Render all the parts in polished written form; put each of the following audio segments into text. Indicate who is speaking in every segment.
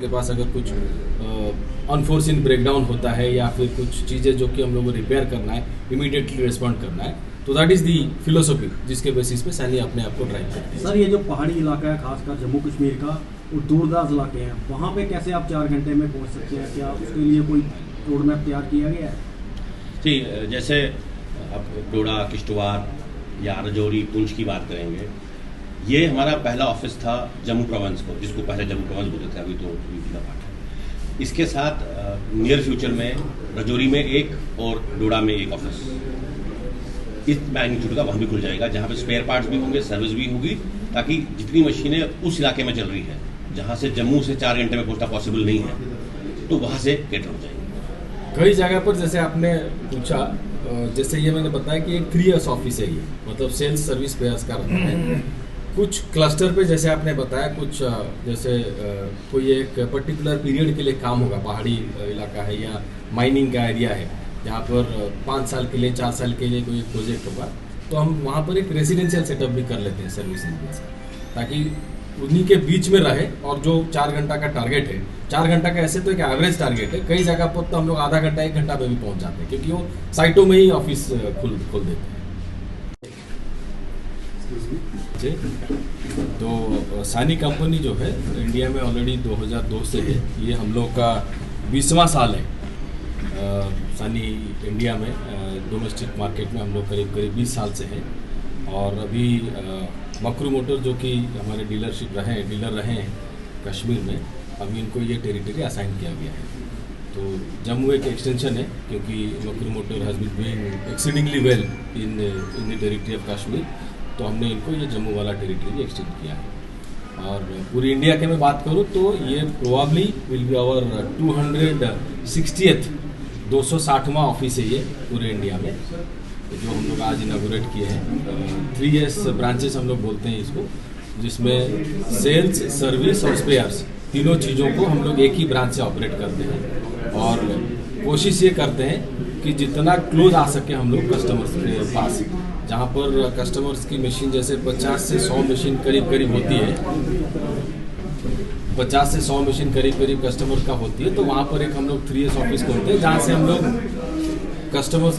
Speaker 1: के पास अगर कुछ अनफोर्सिन ब्रेकडाउन होता है या फिर कुछ चीज़ें जो कि हम लोगों को रिपेयर करना है, इमीडिएटली रिस्पॉन्ड करना है, तो दैट इज़ दी फिलोसफी जिसके बेसिस पे सैनी अपने आप को ड्राइव करती है।
Speaker 2: सर, ये जो पहाड़ी इलाका है खासकर जम्मू कश्मीर का और दूरदराज इलाके हैं, वहाँ पे कैसे आप 4 घंटे में पहुँच सकते हैं? क्या उसके लिए कोई रोड मैप तैयार किया गया है?
Speaker 3: जी, जैसे अब डोडा, किश्तवाड़ या राजौरी, पुंछ की बात करेंगे, ये हमारा पहला ऑफिस था जम्मू प्रोविंस को, जिसको पहले जम्मू प्रोविंस बोलते थे, अभी तो यूपी का पार्ट है। इसके साथ नियर फ्यूचर में राजौरी में एक और डोडा में एक ऑफिस इस मैग्नीट्यूड का वहाँ भी खुल जाएगा, जहाँ पे स्पेयर पार्ट्स भी होंगे, सर्विस भी होगी, ताकि जितनी मशीनें उस इलाके में चल रही है जहाँ से जम्मू से 4 घंटे में पहुँचना पॉसिबल नहीं है, तो वहाँ से कैटर हो जाएंगे।
Speaker 1: कई जगह पर जैसे आपने पूछा, जैसे ये मैंने बताया कि एक 3 इयर्स ऑफिस है ये, मतलब सेल्स सर्विस पेयर्स का रहता है। कुछ क्लस्टर पे जैसे आपने बताया, कुछ जैसे कोई एक पर्टिकुलर पीरियड के लिए काम होगा, पहाड़ी इलाका है या माइनिंग का एरिया है जहाँ पर 5 साल के लिए 4 साल के लिए कोई प्रोजेक्ट होगा, तो हम वहाँ पर एक रेजिडेंशियल सेटअप भी कर लेते हैं सर्विस इंजीनियर से, ताकि उन्हीं के बीच में रहे। और जो 4 घंटा का टारगेट है, 4 घंटा का ऐसे तो एक एवरेज टारगेट है, कई जगह पर तो हम लोग आधा घंटा 1 घंटा में भी पहुँच जाते हैं, क्योंकि वो साइटों में ही ऑफिस खोल देते हैं। तो सैनी कंपनी जो है इंडिया में ऑलरेडी 2002 से है, ये हम लोग का 20वां साल है। सैनी इंडिया में डोमेस्टिक मार्केट में हम लोग करीब 20 साल से हैं। और अभी मकरू मोटर जो कि हमारे डीलर रहे हैं कश्मीर में, अभी इनको ये टेरिटरी असाइन किया गया है। तो जम्मू एक एक्सटेंशन है, क्योंकि Makru motor has been doing exceedingly well in the territory of Kashmir, तो हमने इनको ये जम्मू वाला टेरिटरी भी एक्सटेंड किया है। और पूरी इंडिया के मैं बात करूँ तो ये probably will be our 260th 260वां ऑफिस है ये पूरे इंडिया में, जो हम लोग आज इनागोरेट किए हैं। 3S ब्रांचेस हम लोग बोलते हैं इसको, जिसमें सेल्स, सर्विस और स्पेयर्स तीनों चीज़ों को हम लोग एक ही ब्रांच से ऑपरेट करते हैं। और कोशिश ये करते हैं कि जितना क्लोज आ सके हम लोग कस्टमर्स के पास, जहाँ पर कस्टमर्स की मशीन जैसे 50 से 100 मशीन करीब होती है, 50 से 100 मशीन करीब कस्टमर का होती है, तो वहाँ पर एक हम लोग 3S ऑफिस खोलते हैं, जहाँ से हम लोग कस्टमर्स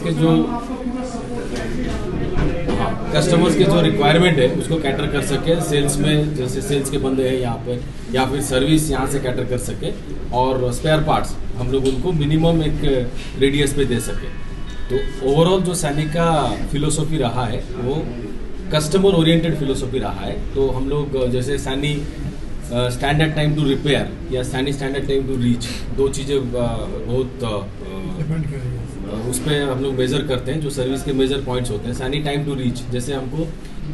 Speaker 1: के जो रिक्वायरमेंट है उसको कैटर कर सके। सेल्स में जैसे सेल्स के बंदे हैं यहाँ पर, या फिर सर्विस यहाँ से कैटर कर सके, और स्पेयर पार्ट्स हम लोग उनको मिनिमम एक रेडियस पे दे सके। तो ओवरऑल जो सैनी का फिलोसॉफी रहा है वो कस्टमर ओरिएंटेड फिलोसॉफी रहा है। तो हम लोग जैसे Saini standard time to repair या Saini standard time to reach, 2 चीज़ें बहुत उस पर हम लोग मेज़र करते हैं, जो सर्विस के मेजर पॉइंट्स होते हैं। सैनी टाइम टू रीच, जैसे हमको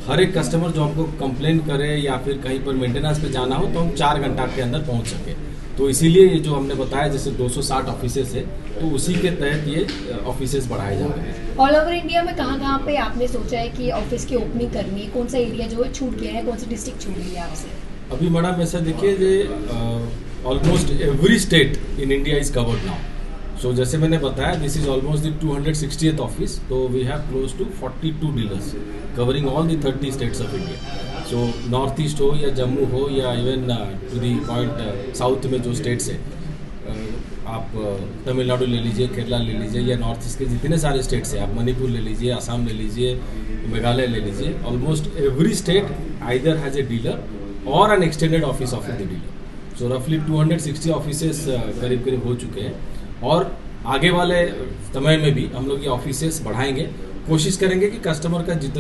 Speaker 1: हर एक कस्टमर जो हमको कंप्लेन करे या फिर कहीं पर मेंटेनेंस पे जाना हो, तो हम 4 घंटा के अंदर पहुंच सके। तो इसीलिए ये जो हमने बताया जैसे 260 ऑफिसेस है, तो उसी के तहत ये ऑफिसेस बढ़ाए जा रहे हैं।
Speaker 4: ऑल ओवर इंडिया में कहाँ पे आपने सोचा है कि ऑफिस की ओपनिंग करनी है? कौन सा एरिया जो है छूट गया है, कौन सी डिस्ट्रिक्ट छूट गई है आपसे?
Speaker 1: अभी मैडम ऐसा देखिए, almost every state in India is covered now. So जैसे मैंने बताया, this is almost the 260th office, तो we have close to 42 dealers covering all the 30 states of India. So north east हो या जम्मू हो या even to the point south में जो स्टेट्स हैं, आप तमिलनाडु ले लीजिए, केरला ले लीजिए, या नॉर्थ ईस्ट के जितने सारे स्टेट्स हैं, आप मणिपुर ले लीजिए, आसाम ले लीजिए, मेघालय ले लीजिए, almost every state either has a dealer और an extended office of the dealer. So रफली 260 ऑफिसेस करीब करीब हो चुके हैं और आगे वाले समय में भी हम लोग ये ऑफिसेस बढ़ाएंगे, कोशिश करेंगे कि कस्टमर का जितना